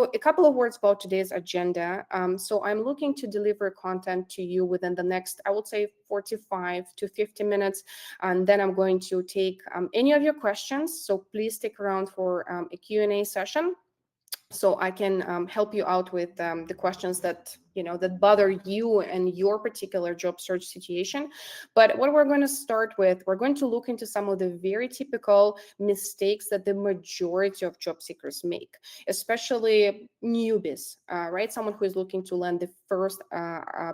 So a couple of words about today's agenda. So I'm looking to deliver content to you within the next, I would say, 45 to 50 minutes. And then I'm going to take any of your questions. So please stick around for a Q&A session, so I can help you out with the questions that that bother you and your particular job search situation. But what we're going to start with, we're going to look into some of the very typical mistakes that the majority of job seekers make, especially newbies, right? Someone who is looking to land the first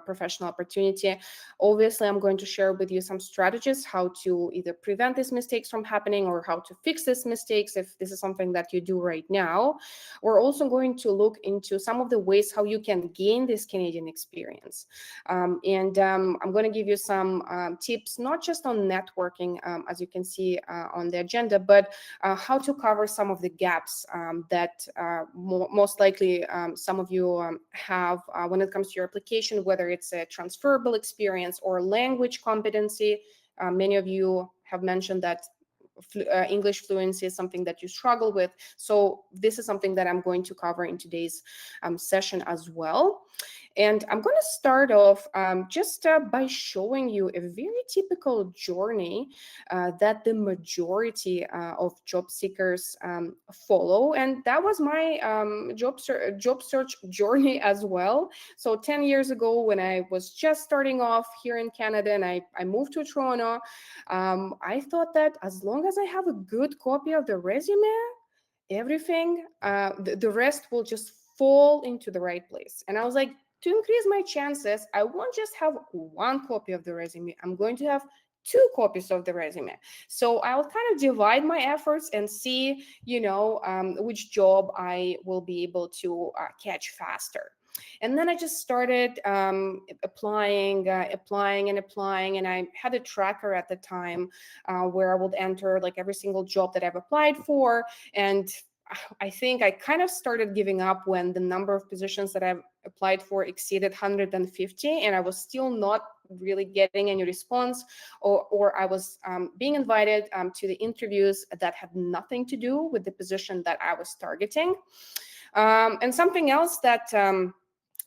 professional opportunity. Obviously, I'm going to share with you some strategies how to either prevent these mistakes from happening or how to fix these mistakes if this is something that you do right now. We're also going to look into some of the ways how you can gain this Canadian experience. I'm going to give you some tips, not just on networking, as you can see on the agenda, but how to cover some of the gaps that most likely some of you have when it comes to your application, whether it's a transferable experience or language competency. Many of you have mentioned that English fluency is something that you struggle with. So this is something that I'm going to cover in today's session as well. And I'm going to start off just by showing you a very typical journey that the majority of job seekers follow. And that was my job search journey as well. So 10 years ago, when I was just starting off here in Canada and I moved to Toronto, I thought that as long as I have a good copy of the resume, everything, the rest will just fall into the right place. And I was like, to increase my chances, I won't just have one copy of the resume. I'm going to have 2 copies of the resume. So I'll kind of divide my efforts and see, which job I will be able to catch faster. And then I just started applying, and I had a tracker at the time where I would enter like every single job that I've applied for. And I think I kind of started giving up when the number of positions that I've applied for exceeded 150, and I was still not really getting any response, or I was being invited to the interviews that had nothing to do with the position that I was targeting. And something else that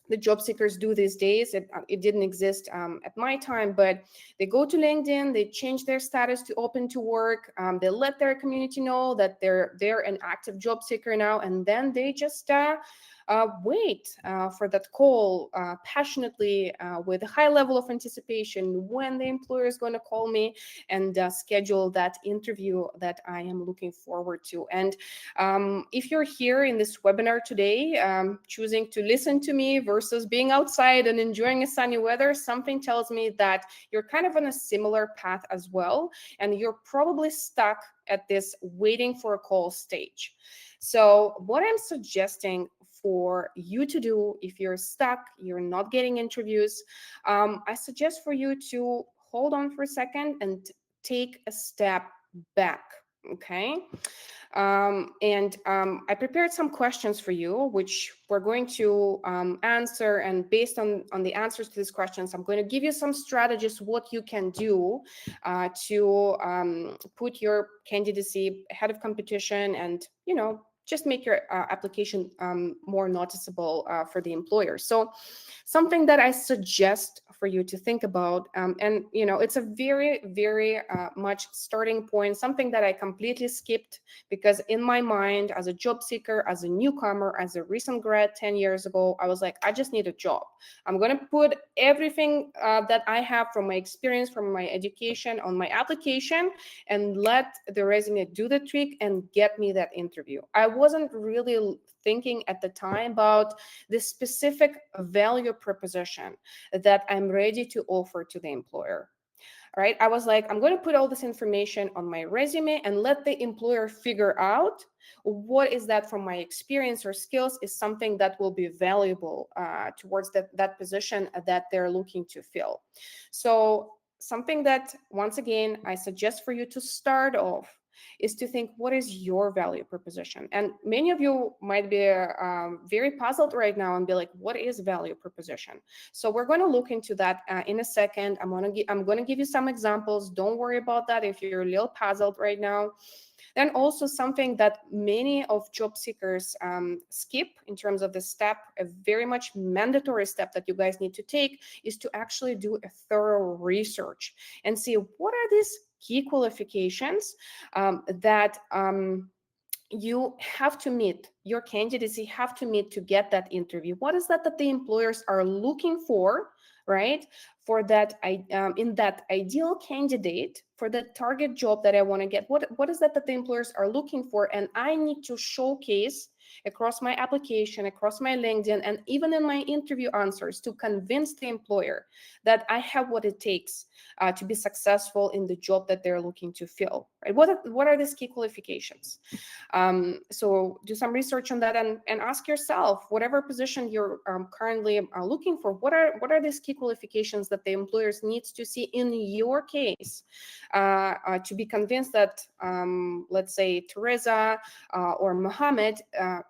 the job seekers do these days, it didn't exist at my time, but they go to LinkedIn, they change their status to open to work, they let their community know that they're an active job seeker now, and then they just wait for that call passionately with a high level of anticipation when the employer is going to call me and schedule that interview that I am looking forward to. And if you're here in this webinar today, choosing to listen to me versus being outside and enjoying a sunny weather, something tells me that you're kind of on a similar path as well, and you're probably stuck at this waiting for a call stage. So what I'm suggesting for you to do if you're stuck, you're not getting interviews, I suggest for you to hold on for a second and take a step back, okay? I prepared some questions for you, which we're going to answer. And based on the answers to these questions, I'm going to give you some strategies, what you can do to put your candidacy ahead of competition and, just make your application more noticeable for the employer. So something that I suggest for you to think about, and it's a very, very much starting point, something that I completely skipped because in my mind, as a job seeker, as a newcomer, as a recent grad 10 years ago, I was like, I just need a job. I'm going to put everything that I have from my experience, from my education on my application and let the resume do the trick and get me that interview. I wasn't really thinking at the time about the specific value proposition that I'm ready to offer to the employer. All right, I was like, I'm going to put all this information on my resume and let the employer figure out what is that from my experience or skills is something that will be valuable towards that position that they're looking to fill. So something that, once again, I suggest for you to start off is to think, what is your value proposition? And many of you might be very puzzled right now and be like, what is value proposition? So we're going to look into that in a second. I'm going to give you some examples. Don't worry about that if you're a little puzzled right now. Then also something that many of job seekers skip in terms of the step, a very much mandatory step that you guys need to take, is to actually do a thorough research and see what are these key qualifications that you have to meet, your candidacy have to meet to get that interview. What is that the employers are looking for, right? For that, in that ideal candidate, for the target job that I want to get, what is that the employers are looking for? And I need to showcase across my application, across my LinkedIn, and even in my interview answers to convince the employer that I have what it takes to be successful in the job that they're looking to fill. Right? What are these key qualifications? So do some research on that and ask yourself, whatever position you're currently looking for, what are these key qualifications that the employers needs to see in your case to be convinced that, let's say, Teresa or Mohammed,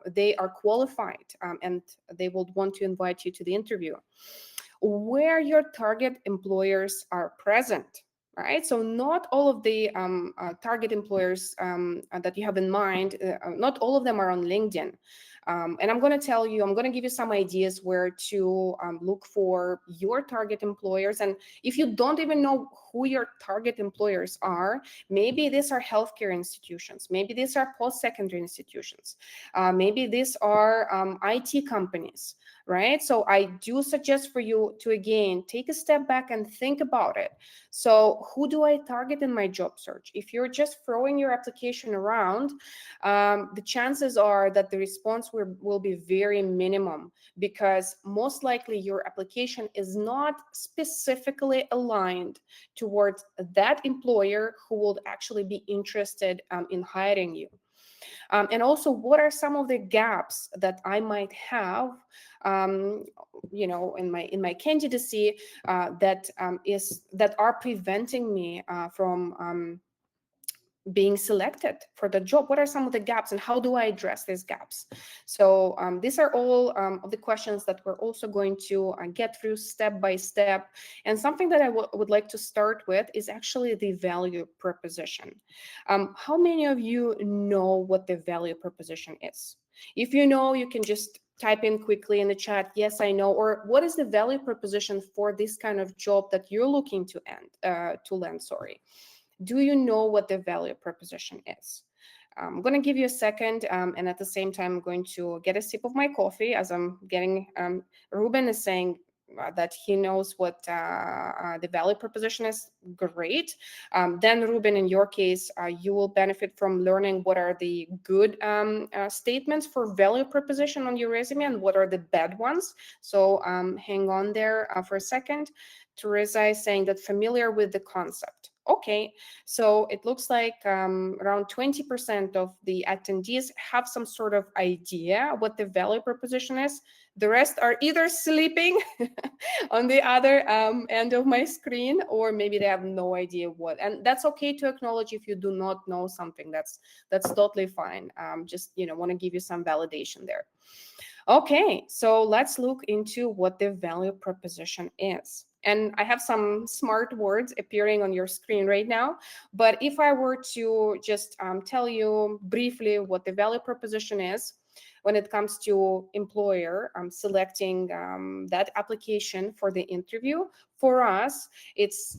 they are qualified and they will want to invite you to the interview. Where your target employers are present, right? So not all of the target employers that you have in mind, not all of them are on LinkedIn. And I'm going to give you some ideas where to look for your target employers. And if you don't even know who your target employers are, maybe these are healthcare institutions, maybe these are post-secondary institutions, maybe these are IT companies, right? So I do suggest for you to, again, take a step back and think about it. So who do I target in my job search? If you're just throwing your application around, the chances are that the response will be very minimum, because most likely your application is not specifically aligned towards that employer who will actually be interested in hiring you. And also, what are some of the gaps that I might have, in my candidacy that are preventing me from being selected for the job? What are some of the gaps, and how do I address these gaps? So these are all of the questions that we're also going to get through step by step. And something that I would like to start with is actually the value proposition. How many of you know what the value proposition is? If you know, you can just type in quickly in the chat, yes, I know, or what is the value proposition for this kind of job that you're looking to land. Do you know what the value proposition is? I'm going to give you a second, and at the same time, I'm going to get a sip of my coffee as I'm getting, Ruben is saying that he knows what the value proposition is. Great. Then, Ruben, in your case, you will benefit from learning what are the good statements for value proposition on your resume and what are the bad ones. So hang on there for a second. Teresa is saying that familiar with the concept. Okay, so it looks like around 20% of the attendees have some sort of idea what the value proposition is. The rest are either sleeping on the other end of my screen, or maybe they have no idea what. And that's okay to acknowledge if you do not know something. That's totally fine. Just want to give you some validation there. Okay, so let's look into what the value proposition is. And I have some smart words appearing on your screen right now. But if I were to just tell you briefly what the value proposition is, when it comes to employer selecting that application for the interview, for us, it's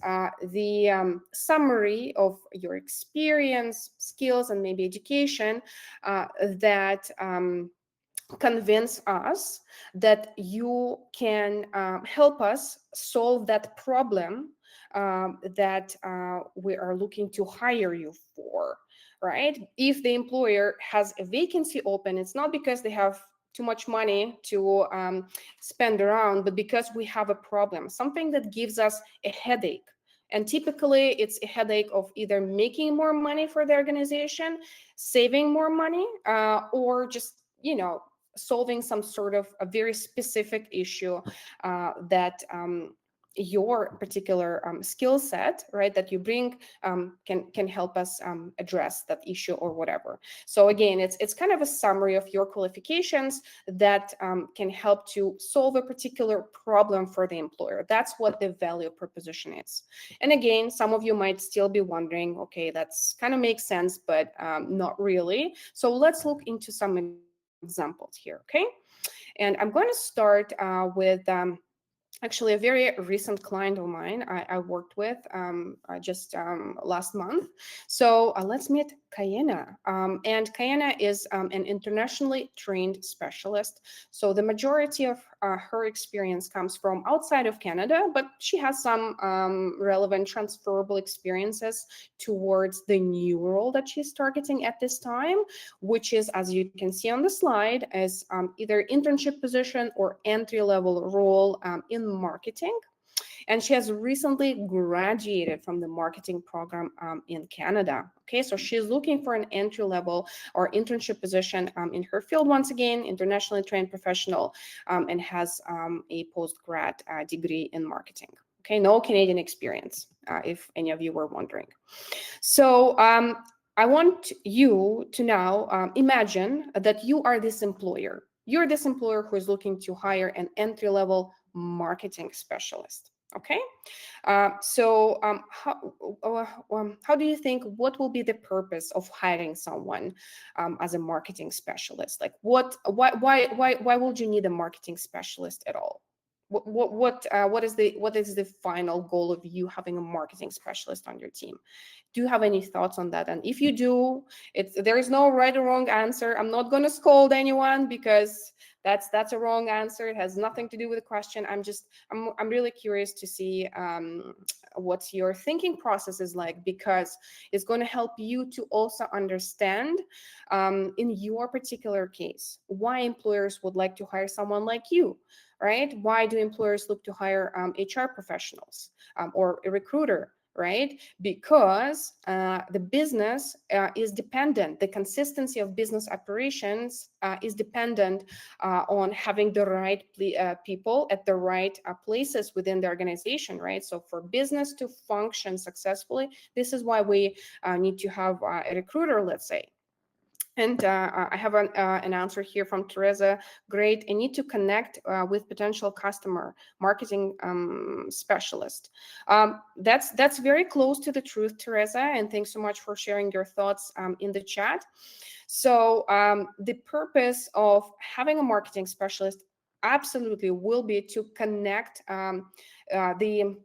the summary of your experience, skills, and maybe education that convince us that you can help us solve that problem that we are looking to hire you for, right? If the employer has a vacancy open, it's not because they have too much money to spend around, but because we have a problem, something that gives us a headache. And typically, it's a headache of either making more money for the organization, saving more money, or just, solving some sort of a very specific issue that your particular skill set, right, that you bring can help us address that issue or whatever. So again, it's kind of a summary of your qualifications that can help to solve a particular problem for the employer. That's what the value proposition is. And again, some of you might still be wondering, okay, that's kind of makes sense, but not really. So let's look into some examples here, okay? And I'm going to start with actually a very recent client of mine I worked with just last month. So let's meet Kayena. And Kayena is an internationally trained specialist. So the majority of her experience comes from outside of Canada, but she has some relevant transferable experiences towards the new role that she's targeting at this time, which is, as you can see on the slide, is either internship position or entry-level role in marketing. And she has recently graduated from the marketing program in Canada. Okay, so she's looking for an entry level or internship position in her field. Once again, internationally trained professional, and has a post-grad degree in marketing. Okay, no Canadian experience, if any of you were wondering. So I want you to now imagine that you are this employer. You're this employer who is looking to hire an entry-level marketing specialist. Okay, how do you think, what will be the purpose of hiring someone as a marketing specialist? Like, why would you need a marketing specialist at all? What is the final goal of you having a marketing specialist on your team? Do you have any thoughts on that? And if you do, there is no right or wrong answer. I'm not going to scold anyone because that's a wrong answer. It has nothing to do with the question. I'm really curious to see what your thinking process is like, because it's going to help you to also understand in your particular case why employers would like to hire someone like you. Right? Why do employers look to hire HR professionals or a recruiter? Right? Because the business is dependent, the consistency of business operations is dependent on having the right people at the right places within the organization, right? So for business to function successfully, this is why we need to have a recruiter, let's say. And I have an answer here from Teresa. Great. I need to connect with potential customer marketing specialist. That's very close to the truth, Teresa. And thanks so much for sharing your thoughts in the chat. So the purpose of having a marketing specialist absolutely will be to connect the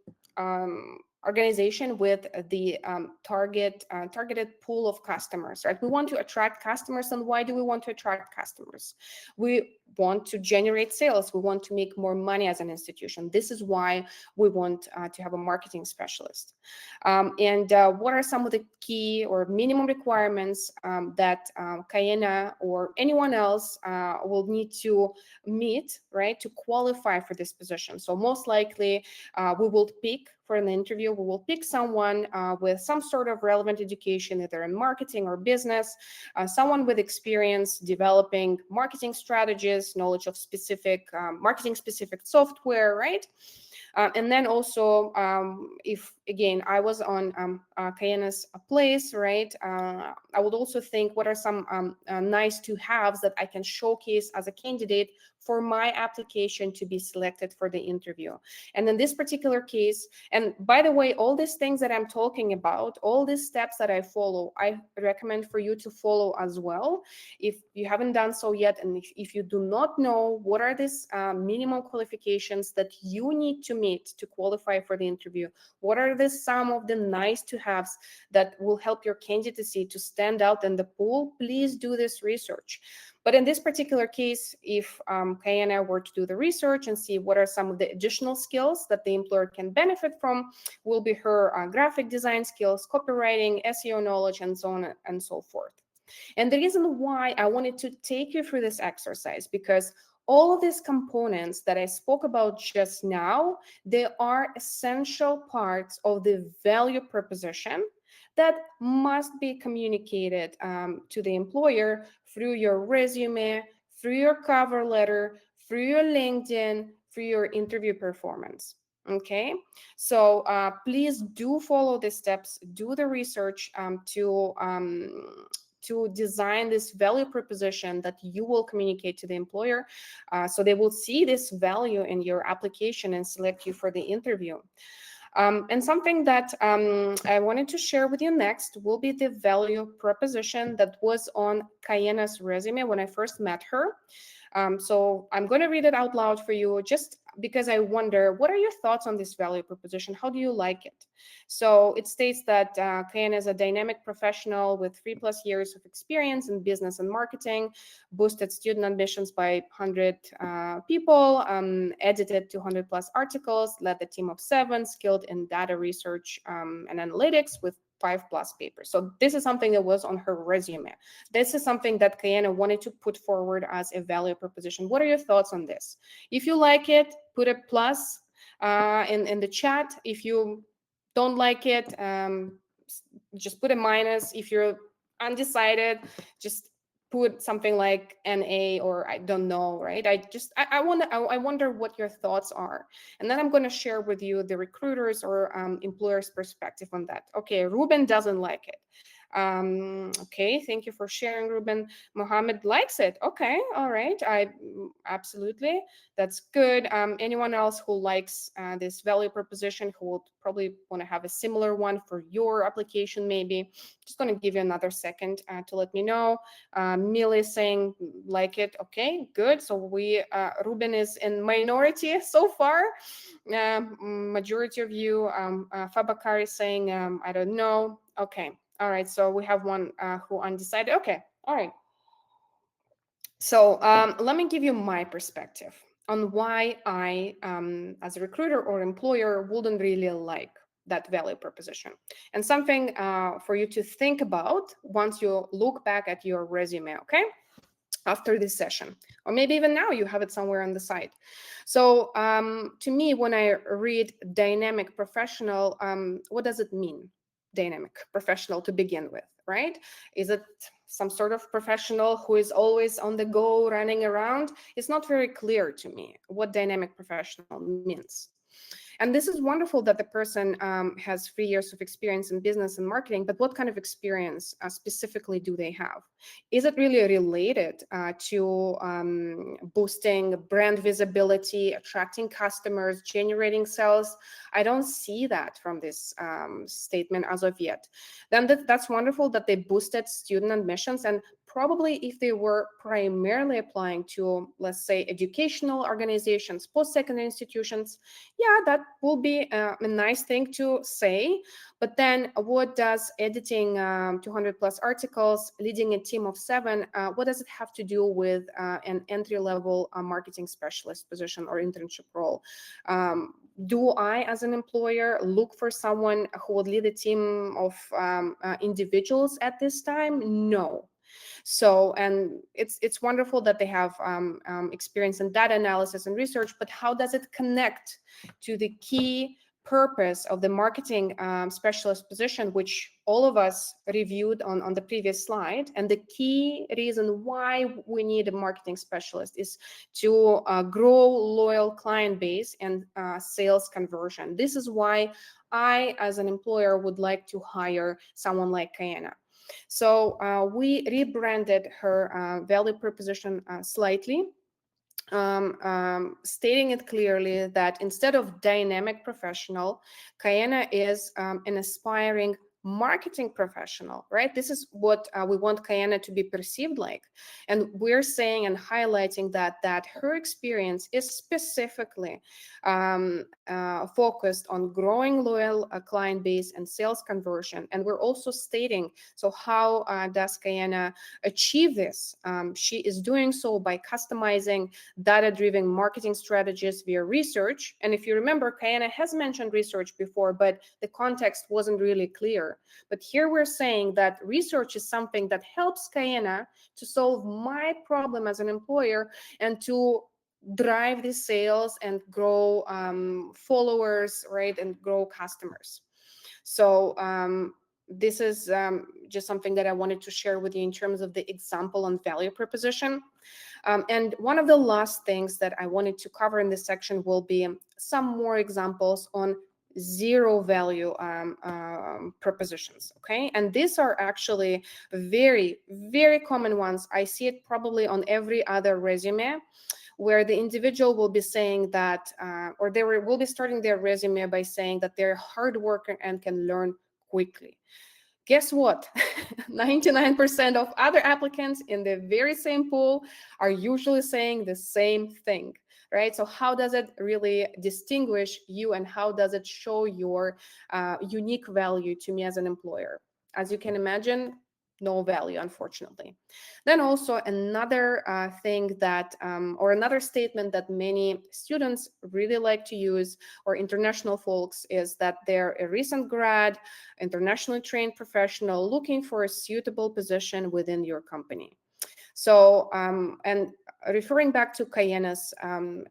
organization with the targeted pool of customers, right? We want to attract customers. And why do we want to attract customers? We want to generate sales. We want to make more money as an institution. This is why we want to have a marketing specialist. And what are some of the key or minimum requirements that Kayena or anyone else will need to meet, right, to qualify for this position? So most likely we will pick for an interview, we will pick someone with some sort of relevant education, either in marketing or business, someone with experience developing marketing strategies, knowledge of specific marketing specific software, right? And then also, if again I was on Kayena's place, right, I would also think what are some nice to haves that I can showcase as a candidate for my application to be selected for the interview. And in this particular case, and by the way, all these things that I'm talking about, all these steps that I follow, I recommend for you to follow as well. If you haven't done so yet, and if you do not know what are these minimum qualifications that you need to meet to qualify for the interview, what are some of the nice to haves that will help your candidacy to stand out in the pool, please do this research. But in this particular case, if Kayena were to do the research and see what are some of the additional skills that the employer can benefit from, will be her graphic design skills, copywriting, SEO knowledge, and so on and so forth. And the reason why I wanted to take you through this exercise, because all of these components that I spoke about just now, they are essential parts of the value proposition that must be communicated to the employer through your resume, through your cover letter, through your LinkedIn, through your interview performance. Okay, so please do follow the steps, do the research to design this value proposition that you will communicate to the employer, so they will see this value in your application and select you for the interview. And something that I wanted to share with you next will be the value proposition that was on Kayena's resume when I first met her. So I'm going to read it out loud for you just because I wonder, what are your thoughts on this value proposition? How do you like it? So it states that Kayena is a dynamic professional with 3+ years of experience in business and marketing, boosted student admissions by 100 people, edited 200+ articles, led the team of 7, skilled in data research and analytics with 5+ papers. So this is something that was on her resume. This is something that Kayena wanted to put forward as a value proposition. What are your thoughts on this? If you like it, put a plus in the chat. If you don't like it, just put a minus. If you're undecided, just put something like NA or I don't know, right? I wonder what your thoughts are. And then I'm going to share with you the recruiters or employers' perspective on that. Okay, Ruben doesn't like it. Okay, thank you for sharing, Ruben. Mohammed likes it. Okay, all right. Absolutely, that's good. Anyone else who likes this value proposition, who will probably want to have a similar one for your application, maybe. Just going to give you another second to let me know. Millie is saying like it. Okay, good. So Ruben is in minority so far. Majority of you. Fabakar is saying I don't know. Okay. All right, so we have one who undecided. Okay, all right. So let me give you my perspective on why I, as a recruiter or employer, wouldn't really like that value proposition. And something for you to think about once you look back at your resume, okay? After this session, or maybe even now you have it somewhere on the site. So to me, when I read dynamic professional, what does it mean? Dynamic professional to begin with, right? Is it some sort of professional who is always on the go, running around? It's not very clear to me what dynamic professional means. And this is wonderful that the person has 3 years of experience in business and marketing, but what kind of experience specifically do they have? Is it really related to boosting brand visibility, attracting customers, generating sales? I don't see that from this statement as of yet. Then that's wonderful that they boosted student admissions, and probably if they were primarily applying to, let's say, educational organizations, post-secondary institutions, yeah, that will be a nice thing to say. But then what does editing 200+ articles, leading a team of 7, what does it have to do with an entry-level marketing specialist position or internship role? Do I, as an employer, look for someone who would lead a team of individuals at this time? No. So, and it's wonderful that they have experience in data analysis and research, but how does it connect to the key purpose of the marketing specialist position, which all of us reviewed on the previous slide? And the key reason why we need a marketing specialist is to grow loyal client base and sales conversion. This is why I, as an employer, would like to hire someone like Kayena. So we rebranded her value proposition slightly, stating it clearly that instead of dynamic professional, Kayena is an aspiring marketing professional, right? This is what we want Kayena to be perceived like. And we're saying and highlighting that her experience is specifically focused on growing loyal client base and sales conversion. And we're also stating, so how does Kayena achieve this? She is doing so by customizing data-driven marketing strategies via research. And if you remember, Kayena has mentioned research before, but the context wasn't really clear. But here we're saying that research is something that helps Kayena to solve my problem as an employer and to drive the sales and grow followers, right, and grow customers. So this is just something that I wanted to share with you in terms of the example on value proposition. And one of the last things that I wanted to cover in this section will be some more examples on zero value propositions. Okay, and these are actually very, very common ones. I see it probably on every other resume, where the individual will be saying that, or they will be starting their resume by saying that they're a hard worker and can learn quickly. Guess what? 99% of other applicants in the very same pool are usually saying the same thing, right? So how does it really distinguish you, and how does it show your unique value to me as an employer? As you can imagine, no value, unfortunately. Then also another thing that, or another statement that many students really like to use, or international folks, is that they're a recent grad, internationally trained professional looking for a suitable position within your company. So, and referring back to Kayena's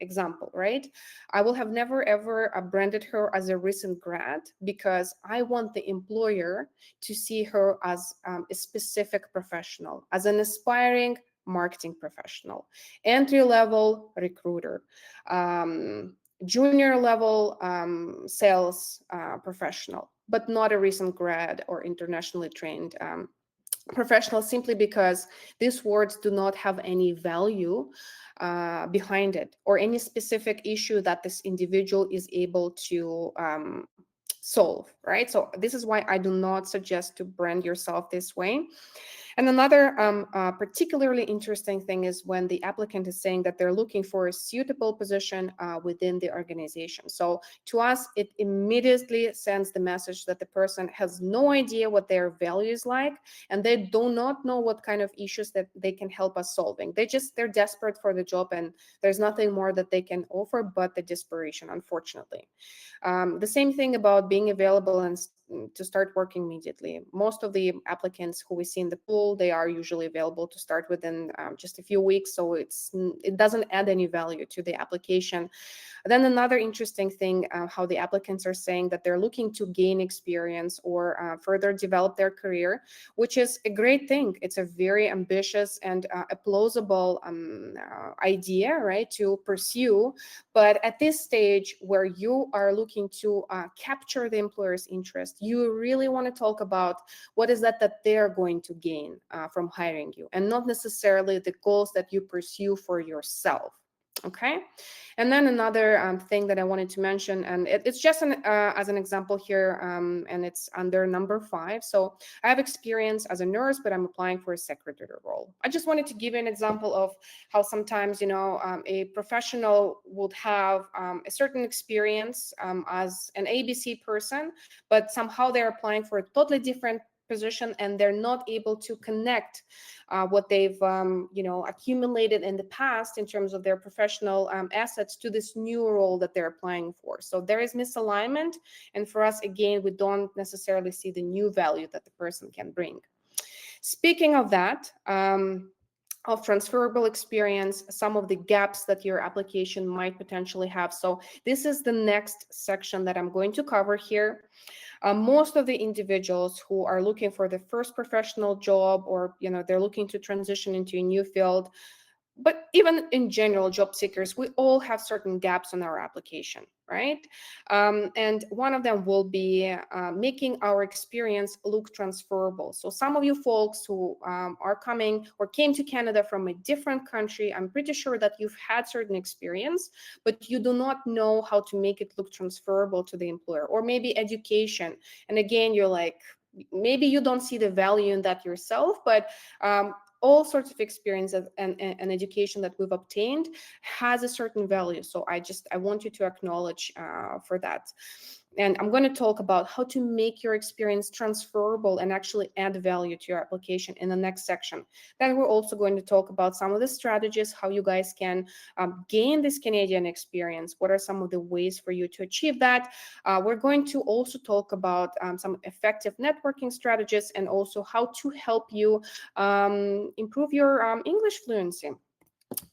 example, right? I will have never ever branded her as a recent grad, because I want the employer to see her as a specific professional, as an aspiring marketing professional, entry-level recruiter, junior level sales professional, but not a recent grad or internationally trained professional, simply because these words do not have any value behind it, or any specific issue that this individual is able to solve, right? So this is why I do not suggest to brand yourself this way. And another particularly interesting thing is when the applicant is saying that they're looking for a suitable position within the organization. So to us, it immediately sends the message that the person has no idea what their value is like, and they do not know what kind of issues that they can help us solving. They're desperate for the job, and there's nothing more that they can offer but the desperation, unfortunately. The same thing about being available and to start working immediately. Most of the applicants who we see in the pool, they are usually available to start within just a few weeks, so it doesn't add any value to the application. Then another interesting thing, how the applicants are saying that they're looking to gain experience or further develop their career, which is a great thing. It's a very ambitious and a plausible idea, right, to pursue. But at this stage where you are looking to capture the employer's interest, you really want to talk about what is that they're going to gain from hiring you, and not necessarily the goals that you pursue for yourself. Okay. And then another thing that I wanted to mention, and it's just as an example here, and it's under number 5. So I have experience as a nurse, but I'm applying for a secretary role. I just wanted to give you an example of how sometimes, a professional would have a certain experience as an ABC person, but somehow they're applying for a totally different position, and they're not able to connect what they've accumulated in the past in terms of their professional assets to this new role that they're applying for. So there is misalignment, and for us, again, we don't necessarily see the new value that the person can bring. Speaking of that, of transferable experience, some of the gaps that your application might potentially have. So this is the next section that I'm going to cover here. Most of the individuals who are looking for the first professional job, or they're looking to transition into a new field, but even in general, job seekers, we all have certain gaps on our application, right? And one of them will be making our experience look transferable. So some of you folks who are coming or came to Canada from a different country, I'm pretty sure that you've had certain experience, but you do not know how to make it look transferable to the employer, or maybe education. And again, you're like, maybe you don't see the value in that yourself, but all sorts of experience and education that we've obtained has a certain value. So I want you to acknowledge for that. And I'm going to talk about how to make your experience transferable and actually add value to your application in the next section. Then we're also going to talk about some of the strategies, how you guys can gain this Canadian experience. What are some of the ways for you to achieve that? We're going to also talk about some effective networking strategies, and also how to help you improve your English fluency.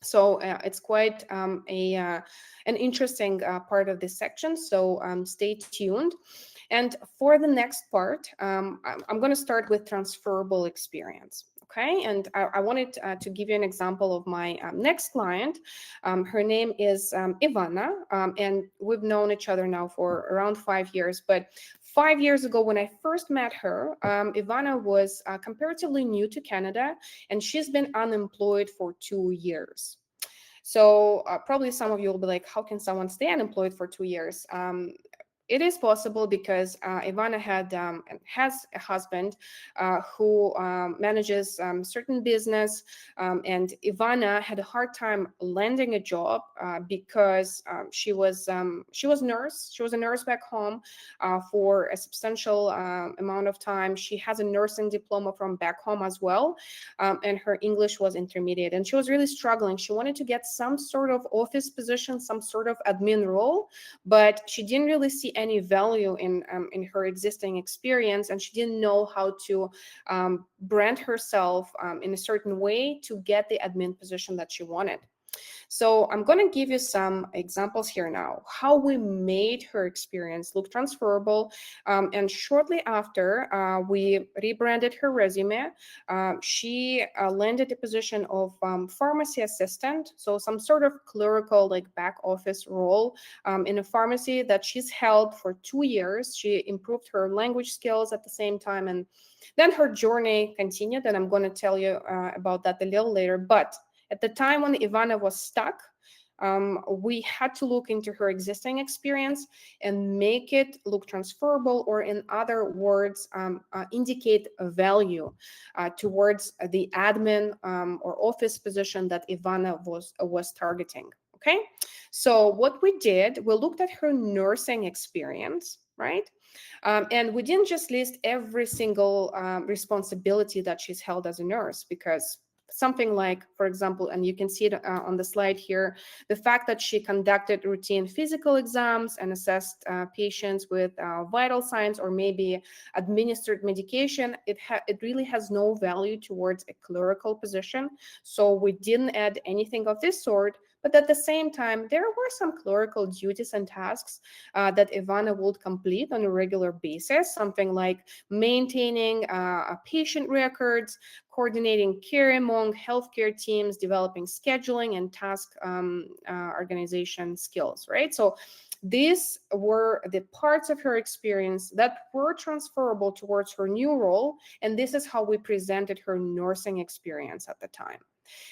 So it's quite an interesting part of this section, so stay tuned. And for the next part, I'm going to start with transferable experience. Okay, and I wanted to give you an example of my next client. Her name is Ivana, and we've known each other now for around 5 years. But 5 years ago, when I first met her, Ivana was comparatively new to Canada, and she's been unemployed for 2 years. So probably some of you will be like, how can someone stay unemployed for 2 years? It is possible because Ivana had and has a husband who manages certain business, and Ivana had a hard time landing a job because she was nurse. She was a nurse back home for a substantial amount of time. She has a nursing diploma from back home as well, and her English was intermediate. And she was really struggling. She wanted to get some sort of office position, some sort of admin role, but she didn't really see any value in her existing experience, and she didn't know how to brand herself in a certain way to get the admin position that she wanted. So I'm going to give you some examples here now, how we made her experience look transferable. And shortly after we rebranded her resume, she landed a position of pharmacy assistant, so some sort of clerical, like back office role in a pharmacy that she's held for 2 years. She improved her language skills at the same time, and then her journey continued, and I'm going to tell you about that a little later. But at the time when Ivana was stuck, we had to look into her existing experience and make it look transferable, or in other words, indicate a value towards the admin or office position that Ivana was targeting. Okay, so what we did, we looked at her nursing experience, right? And we didn't just list every single responsibility that she's held as a nurse, because something like, for example, and you can see it on the slide here, the fact that she conducted routine physical exams and assessed patients with vital signs, or maybe administered medication, it really has no value towards a clerical position. So we didn't add anything of this sort. But at the same time, there were some clerical duties and tasks that Ivana would complete on a regular basis, something like maintaining patient records, coordinating care among healthcare teams, developing scheduling and task organization skills, right? So these were the parts of her experience that were transferable towards her new role, and this is how we presented her nursing experience at the time.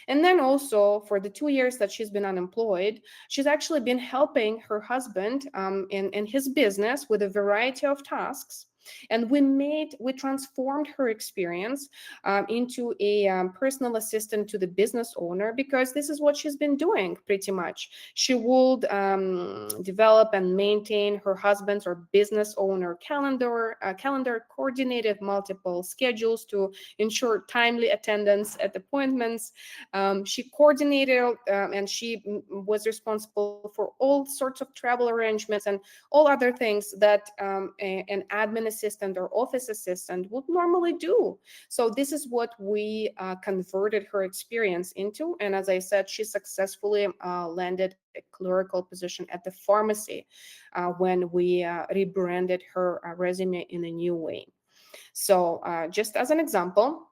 And then also, for the 2 years that she's been unemployed, she's actually been helping her husband in his business with a variety of tasks. And we transformed her experience into a personal assistant to the business owner, because this is what she's been doing pretty much. She would develop and maintain her husband's or business owner calendar, coordinated multiple schedules to ensure timely attendance at appointments. She coordinated and she was responsible for all sorts of travel arrangements and all other things that an admin assistant or office assistant would normally do. So this is what we converted her experience into. And as I said, she successfully landed a clerical position at the pharmacy when we rebranded her resume in a new way. So just as an example,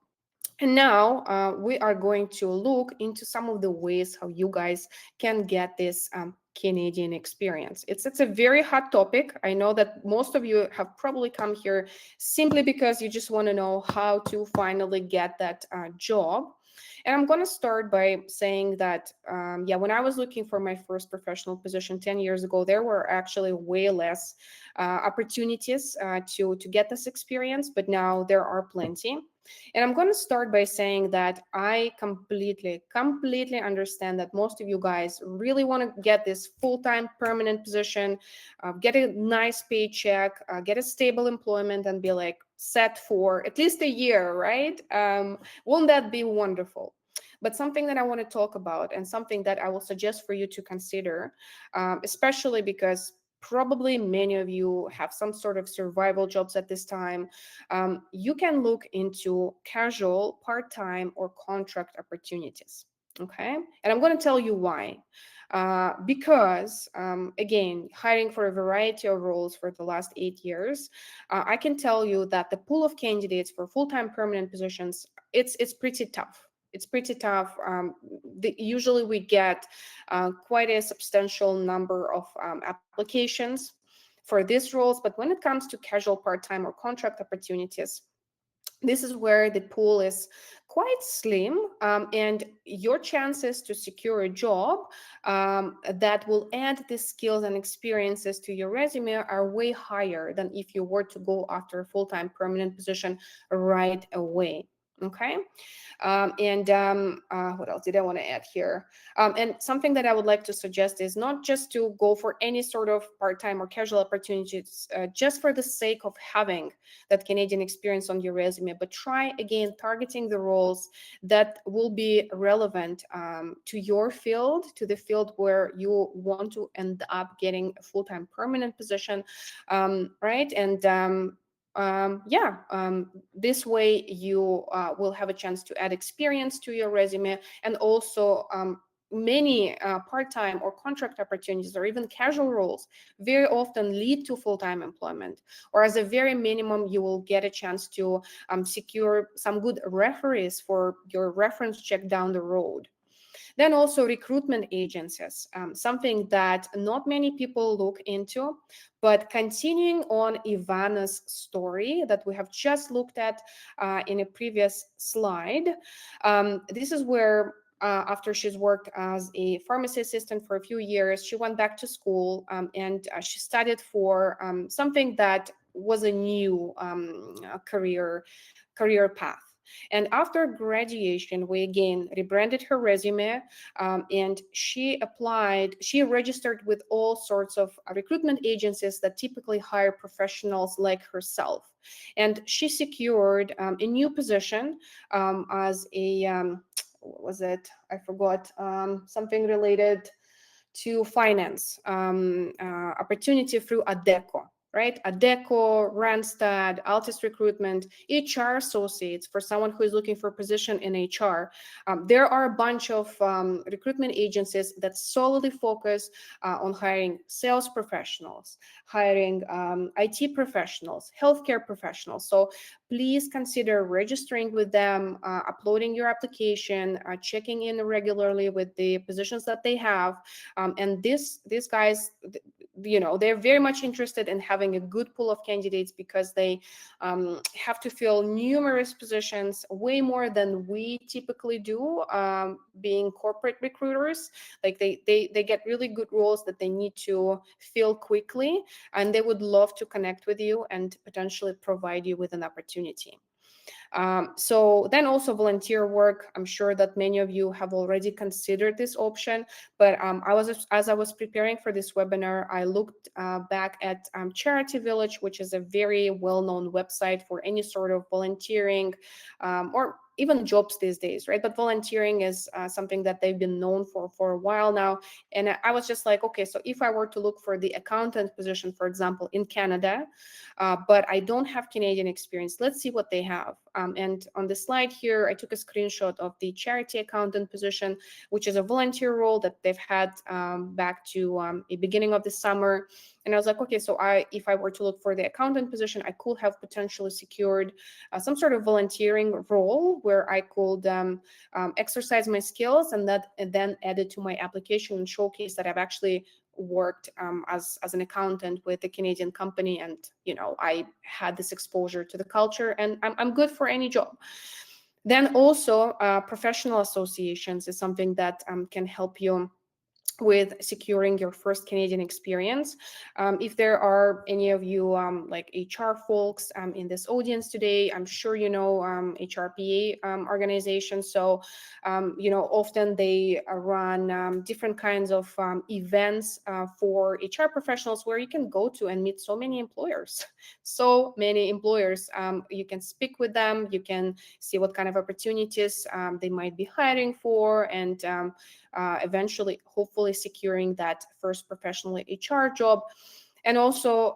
and now we are going to look into some of the ways how you guys can get this Canadian experience. It's a very hot topic. I know that most of you have probably come here simply because you just want to know how to finally get that job. And I'm going to start by saying that, yeah, when I was looking for my first professional position 10 years ago, there were actually way less opportunities to get this experience, but now there are plenty. And I'm going to start by saying that I completely understand that most of you guys really want to get this full-time permanent position, get a nice paycheck, get a stable employment, and be like set for at least a year, right? Won't that be wonderful? But something that I want to talk about, and something that I will suggest for you to consider, especially because probably many of you have some sort of survival jobs at this time, you can look into casual, part-time, or contract opportunities. Okay, and I'm going to tell you why. Because again, hiring for a variety of roles for the last 8 years, I can tell you that the pool of candidates for full-time permanent positions it's pretty tough. It's pretty tough. Usually we get quite a substantial number of applications for these roles, but when it comes to casual, part-time, or contract opportunities, this is where the pool is quite slim, and your chances to secure a job that will add the skills and experiences to your resume are way higher than if you were to go after a full-time permanent position right away. Okay. What else did I want to add here? And something that I would like to suggest is not just to go for any sort of part-time or casual opportunities just for the sake of having that Canadian experience on your resume, but try again targeting the roles that will be relevant to your field, to the field where you want to end up getting a full-time permanent position, right? And this way you will have a chance to add experience to your resume, and also many part-time or contract opportunities or even casual roles very often lead to full-time employment, or as a very minimum you will get a chance to secure some good referees for your reference check down the road. Then also recruitment agencies, something that not many people look into. But continuing on Ivana's story that we have just looked at in a previous slide, this is where after she's worked as a pharmacy assistant for a few years, she went back to school and she studied for something that was a new career path. And after graduation, we again rebranded her resume, and she registered with all sorts of recruitment agencies that typically hire professionals like herself. And she secured a new position as a, what was it? I forgot, something related to finance opportunity through Adecco. Right? Adecco, Randstad, Altus Recruitment, HR associates for someone who is looking for a position in HR. There are a bunch of recruitment agencies that solely focus on hiring sales professionals, hiring IT professionals, healthcare professionals. So please consider registering with them, uploading your application, checking in regularly with the positions that they have. And these guys, they're very much interested in having a good pool of candidates because they have to fill numerous positions, way more than we typically do, being corporate recruiters. Like they get really good roles that they need to fill quickly, and they would love to connect with you and potentially provide you with an opportunity. So then also volunteer work. I'm sure that many of you have already considered this option, but as I was preparing for this webinar, I looked back at Charity Village, which is a very well-known website for any sort of volunteering or even jobs these days, right? But volunteering is something that they've been known for a while now. And I was just like, okay, so if I were to look for the accountant position, for example, in Canada, but I don't have Canadian experience, let's see what they have. And on the slide here, I took a screenshot of the charity accountant position, which is a volunteer role that they've had back to the beginning of the summer. And I was like, okay, so if I were to look for the accountant position, I could have potentially secured some sort of volunteering role where I could exercise my skills and then add it to my application and showcase that I've actually worked as an accountant with a Canadian company, and I had this exposure to the culture, and I'm good for any job. Then also professional associations is something that can help you with securing your first Canadian experience. If there are any of you like HR folks in this audience today, I'm sure you know HRPA organizations. So, often they run different kinds of events for HR professionals where you can go to and meet so many employers. So many employers. You can speak with them, you can see what kind of opportunities they might be hiring for, and eventually, hopefully, securing that first professional HR job. And also,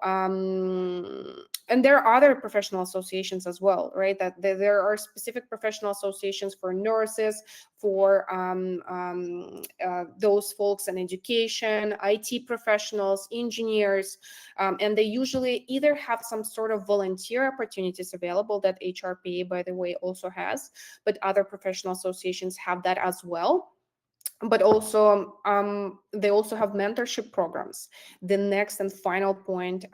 and there are other professional associations as well, right? That there are specific professional associations for nurses, for those folks in education, IT professionals, engineers, and they usually either have some sort of volunteer opportunities available that HRPA, by the way, also has, but other professional associations have that as well. But also they also have mentorship programs. The next and final point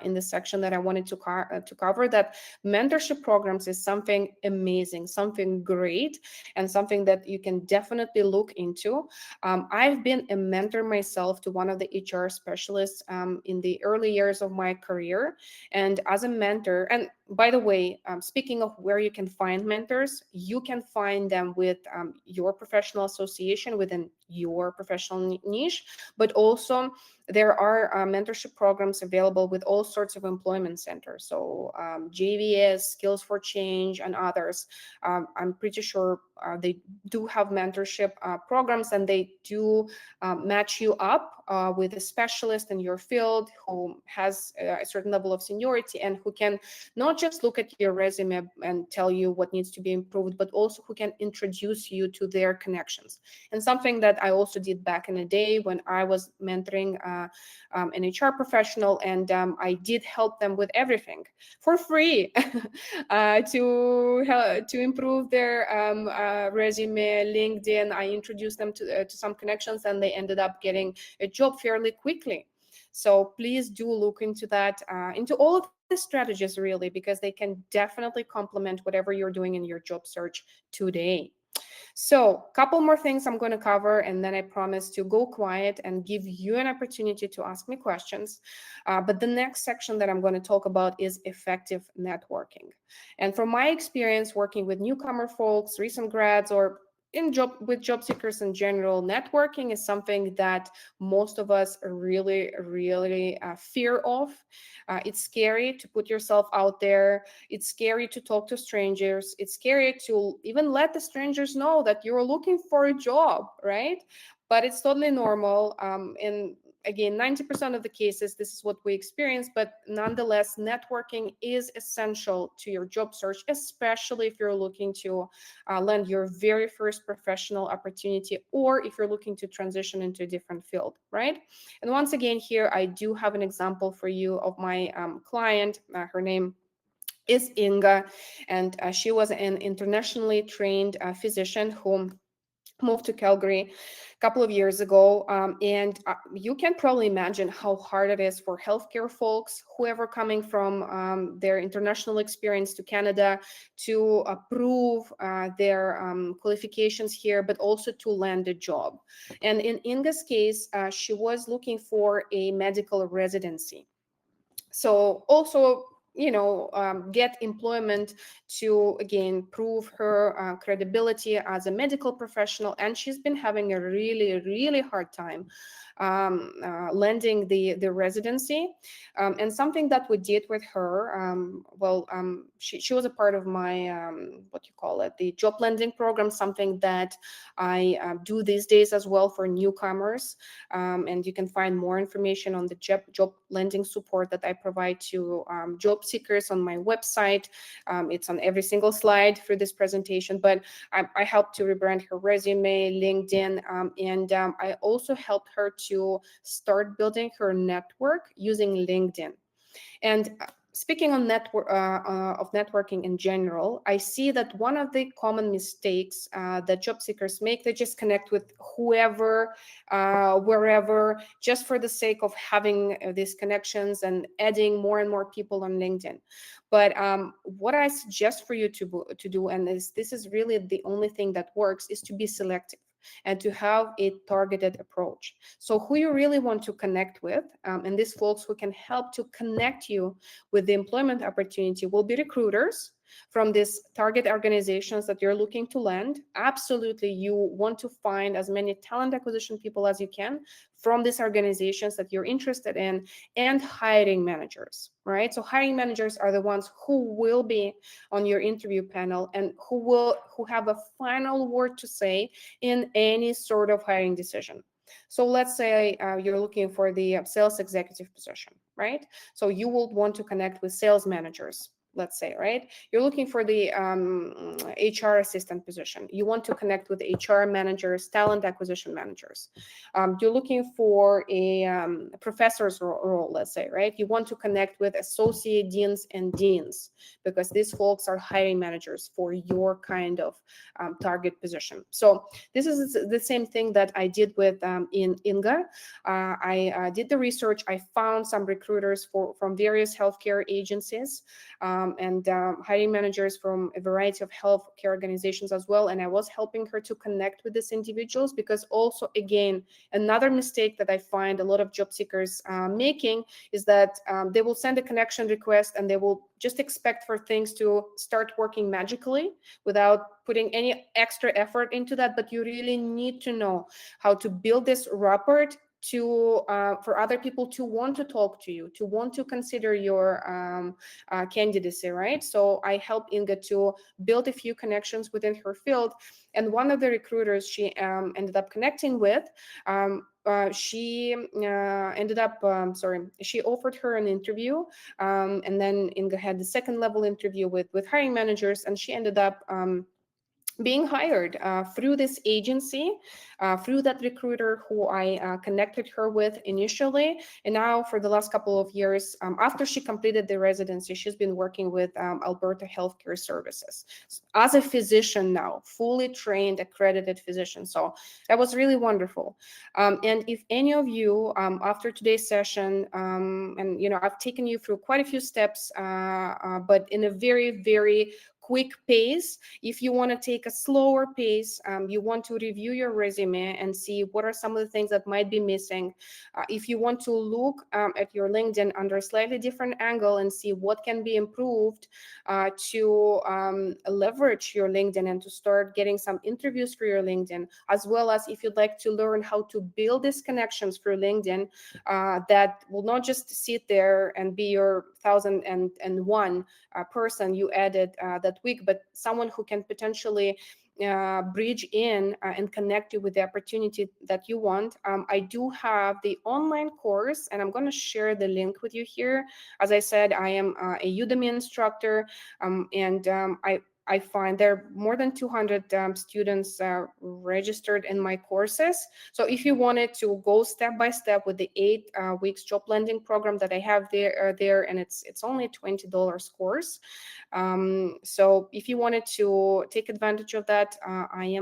in this section that I wanted to cover, that mentorship programs is something amazing, something great, and something that you can definitely look into. I've been a mentor myself to one of the HR specialists in the early years of my career, and as a mentor, and by the way, speaking of where you can find mentors, you can find them with your professional association within your professional niche, but also there are mentorship programs available with all sorts of employment centers. So JVS, Skills for Change, and others. I'm pretty sure they do have mentorship programs, and they do match you up with a specialist in your field who has a certain level of seniority and who can not just look at your resume and tell you what needs to be improved, but also who can introduce you to their connections. And something that I also did back in the day when I was mentoring an HR professional, and I did help them with everything for free to improve their resume, LinkedIn. I introduced them to some connections, and they ended up getting a job fairly quickly. So please do look into that, into all of the strategies really, because they can definitely complement whatever you're doing in your job search today. So a couple more things I'm going to cover, and then I promise to go quiet and give you an opportunity to ask me questions. But the next section that I'm going to talk about is effective networking. And from my experience working with newcomer folks, recent grads, or with job seekers in general, networking is something that most of us really fear of. It's scary to put yourself out there. It's scary to talk to strangers. It's scary to even let the strangers know that you're looking for a job, right? But it's totally normal. And again, 90% of the cases, this is what we experience. But nonetheless, networking is essential to your job search, especially if you're looking to land your very first professional opportunity, or if you're looking to transition into a different field, right? And once again, here I do have an example for you of my client. Her name is Inga, and she was an internationally trained physician who moved to Calgary a couple of years ago. And you can probably imagine how hard it is for healthcare folks, whoever coming from their international experience to Canada, to prove their qualifications here, but also to land a job. And in Inga's case, she was looking for a medical residency. So also, get employment to, again, prove her credibility as a medical professional. And she's been having a really hard time landing the residency. And something that we did with her, she was a part of my, what you call it, the job landing program, something that I do these days as well for newcomers. And you can find more information on the job landing support that I provide to job seekers on my website. It's on every single slide for this presentation, but I helped to rebrand her resume, LinkedIn, and I also helped her to start building her network using LinkedIn. And speaking on of networking in general, I see that one of the common mistakes that job seekers make, they just connect with whoever, wherever, just for the sake of having these connections and adding more and more people on LinkedIn. But what I suggest for you to do, and this is really the only thing that works, is to be selective and to have a targeted approach. So who you really want to connect with, and these folks who can help to connect you with the employment opportunity, will be recruiters from these target organizations that you're looking to land. Absolutely, you want to find as many talent acquisition people as you can from these organizations that you're interested in, and hiring managers, right? So hiring managers are the ones who will be on your interview panel and who have a final word to say in any sort of hiring decision. So let's say you're looking for the sales executive position, right? So you will want to connect with sales managers, let's say, right? You're looking for the HR assistant position. You want to connect with HR managers, talent acquisition managers. You're looking for a professor's role, let's say, right? You want to connect with associate deans and deans because these folks are hiring managers for your kind of target position. So this is the same thing that I did with in Inga. I did the research. I found some recruiters from various healthcare agencies and hiring managers from a variety of healthcare organizations as well. And I was helping her to connect with these individuals because also, again, another mistake that I find a lot of job seekers making is that they will send a connection request and they will just expect for things to start working magically without putting any extra effort into that. But you really need to know how to build this rapport to for other people to want to talk to you, to want to consider your candidacy, right? So I helped Inga to build a few connections within her field, and one of the recruiters she ended up connecting with, she ended up she offered her an interview, and then Inga had the second level interview with hiring managers, and she ended up being hired through this agency, through that recruiter who I connected her with initially. And now for the last couple of years, after she completed the residency, she's been working with Alberta Healthcare Services as a physician now, fully trained, accredited physician. So that was really wonderful. And if any of you, after today's session, and I've taken you through quite a few steps, but in a very, very quick pace. If you want to take a slower pace, you want to review your resume and see what are some of the things that might be missing. If you want to look at your LinkedIn under a slightly different angle and see what can be improved to leverage your LinkedIn and to start getting some interviews for your LinkedIn, as well as if you'd like to learn how to build these connections through LinkedIn that will not just sit there and be your 1001 person you added that week, but someone who can potentially bridge in and connect you with the opportunity that you want. I do have the online course, and I'm going to share the link with you here. As I said, I am a Udemy instructor, and I find there are more than 200 students registered in my courses. So if you wanted to go step by step with the 8 weeks job landing program that I have there, and it's only $20 course. So if you wanted to take advantage of that, I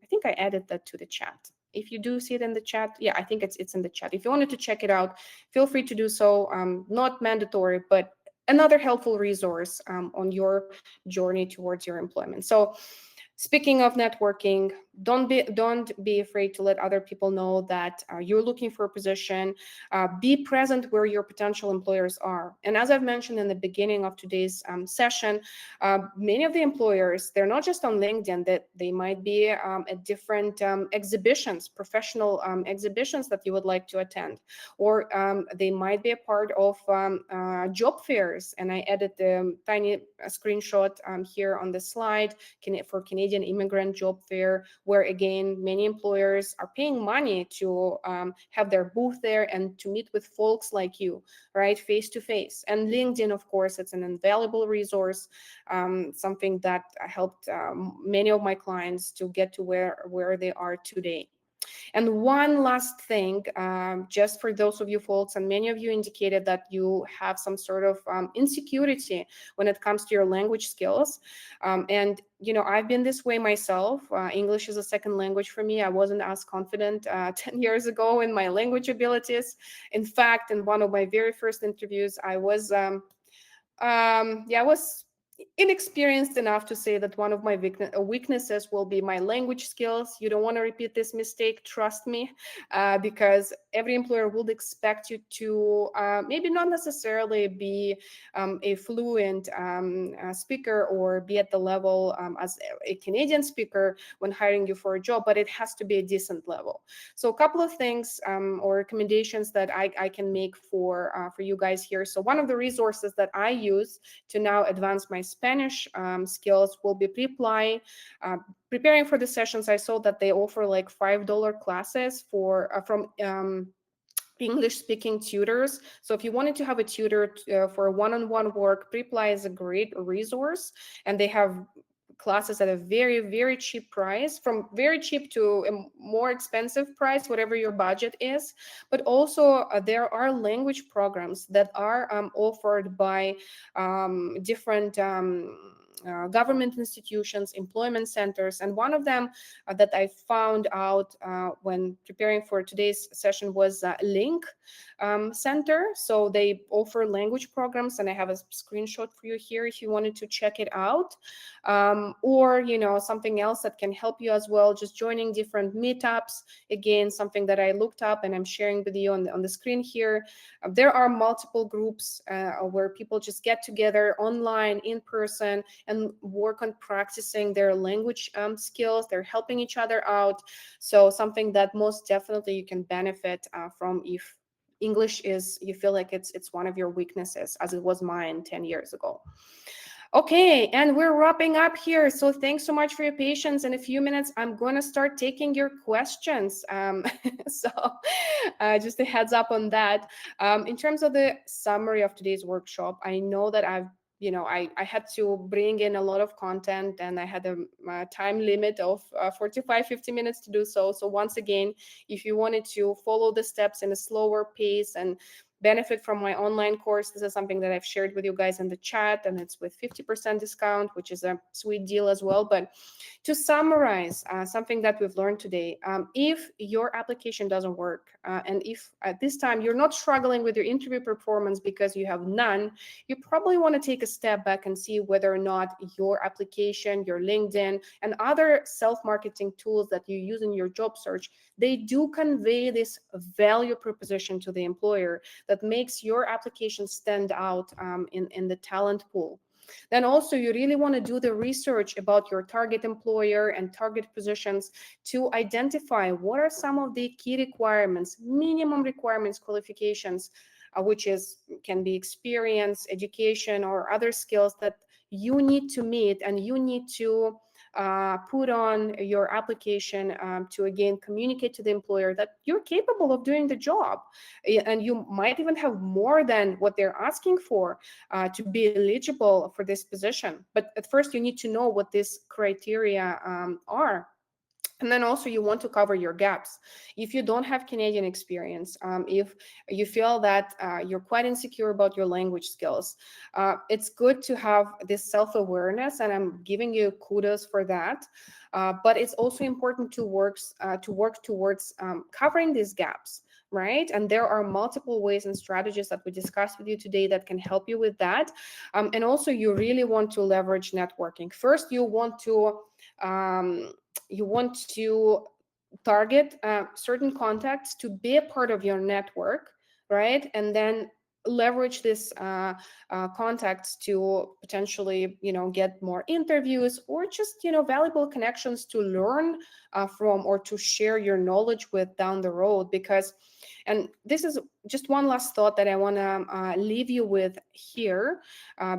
think I added that to the chat. If you do see it in the chat, yeah, I think it's in the chat. If you wanted to check it out, feel free to do so. Not mandatory, but another helpful resource on your journey towards your employment. So speaking of networking, don't be afraid to let other people know that you're looking for a position. Be present where your potential employers are. And as I've mentioned in the beginning of today's session, many of the employers, they're not just on LinkedIn, that they might be at different exhibitions, professional exhibitions that you would like to attend, or they might be a part of job fairs. And I added the tiny screenshot here on the slide for Canadian Immigrant Job Fair, where again, many employers are paying money to have their booth there and to meet with folks like you, right, face to face. And LinkedIn, of course, it's an invaluable resource, something that helped many of my clients to get to where they are today. And one last thing, just for those of you folks, and many of you indicated that you have some sort of insecurity when it comes to your language skills. And, I've been this way myself. English is a second language for me. I wasn't as confident 10 years ago in my language abilities. In fact, in one of my very first interviews, I was inexperienced enough to say that one of my weaknesses will be my language skills. You don't want to repeat this mistake, trust me, because every employer would expect you to maybe not necessarily be a fluent speaker or be at the level as a Canadian speaker when hiring you for a job, but it has to be a decent level. So a couple of things or recommendations that I can make for you guys here. So one of the resources that I use to now advance my Spanish skills will be pre-apply. Preparing for the sessions, I saw that they offer like $5 classes for from English speaking tutors. So if you wanted to have a tutor for one-on-one work, Preply is a great resource, and they have classes at a very, very cheap price, from very cheap to a more expensive price, whatever your budget is. But also there are language programs that are offered by different government institutions, employment centers. And one of them that I found out when preparing for today's session was Link Center. So they offer language programs, and I have a screenshot for you here if you wanted to check it out. Or, something else that can help you as well, just joining different meetups. Again, something that I looked up and I'm sharing with you on the screen here. There are multiple groups where people just get together online, in person, and work on practicing their language skills. They're helping each other out. So something that most definitely you can benefit from if English is, you feel like it's one of your weaknesses, as it was mine 10 years ago. Okay, and we're wrapping up here. So thanks so much for your patience. In a few minutes, I'm going to start taking your questions. So just a heads up on that. In terms of the summary of today's workshop, I know that I had to bring in a lot of content, and I had a time limit of 50 minutes to do so. So once again, if you wanted to follow the steps in a slower pace and benefit from my online course, this is something that I've shared with you guys in the chat, and it's with 50% discount, which is a sweet deal as well. But to summarize something that we've learned today, if your application doesn't work, and if at this time you're not struggling with your interview performance because you have none, you probably want to take a step back and see whether or not your application, your LinkedIn, and other self-marketing tools that you use in your job search, they do convey this value proposition to the employer that makes your application stand out in the talent pool. Then also, you really want to do the research about your target employer and target positions to identify what are some of the key requirements, minimum requirements, qualifications, which can be experience, education, or other skills that you need to meet and you need to put on your application to, again, communicate to the employer that you're capable of doing the job. And you might even have more than what they're asking for to be eligible for this position. But at first, you need to know what these criteria are. And then also you want to cover your gaps. If you don't have Canadian experience, if you feel that you're quite insecure about your language skills, it's good to have this self-awareness, and I'm giving you kudos for that. But it's also important to work towards covering these gaps, right? And there are multiple ways and strategies that we discussed with you today that can help you with that. And also, you really want to leverage networking. First, you want to target certain contacts to be a part of your network, right? And then leverage this contacts to potentially, get more interviews, or just, valuable connections to learn from, or to share your knowledge with down the road. Because, and this is just one last thought that I want to leave you with here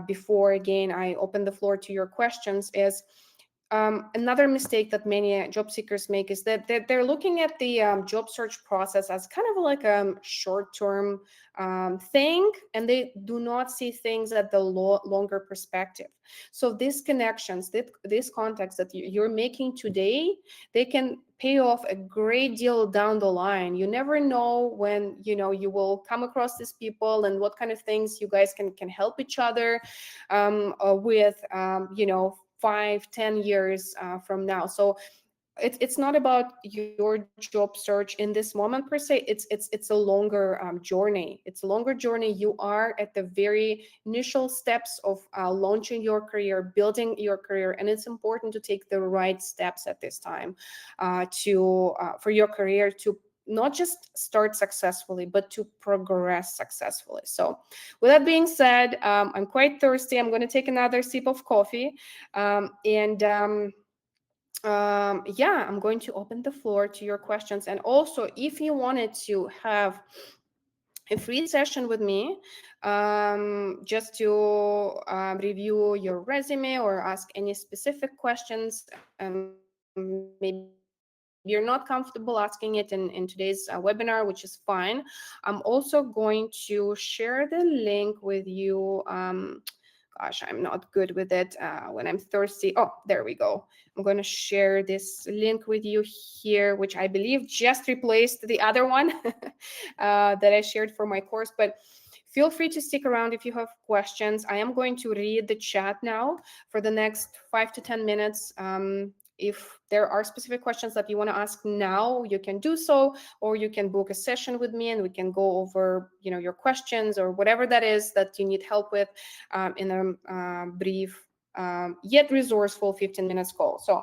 before, again, I open the floor to your questions, is another mistake that many job seekers make is that they're looking at the job search process as kind of like a short-term thing, and they do not see things at the longer perspective. So these connections, these contacts that you're making today, they can pay off a great deal down the line. You never know when you will come across these people and what kind of things you guys can help each other with 5-10 years from now. So it's not about your job search in this moment per se. It's a longer journey. It's a longer journey. You are at the very initial steps of launching your career, building your career, and it's important to take the right steps at this time for your career to not just start successfully, but to progress successfully. So with that being said, I'm quite thirsty. I'm going to take another sip of coffee. I'm going to open the floor to your questions. And also, if you wanted to have a free session with me, just to review your resume or ask any specific questions. Maybe you're not comfortable asking it in today's webinar, which is fine. I'm also going to share the link with you. Gosh, I'm not good with it when I'm thirsty. Oh, there we go. I'm going to share this link with you here, which I believe just replaced the other one that I shared for my course. But feel free to stick around if you have questions. I am going to read the chat now for the next 5 to 10 minutes. If there are specific questions that you want to ask now, you can do so, or you can book a session with me and we can go over, your questions or whatever that is that you need help with in a brief yet resourceful 15 minutes call. So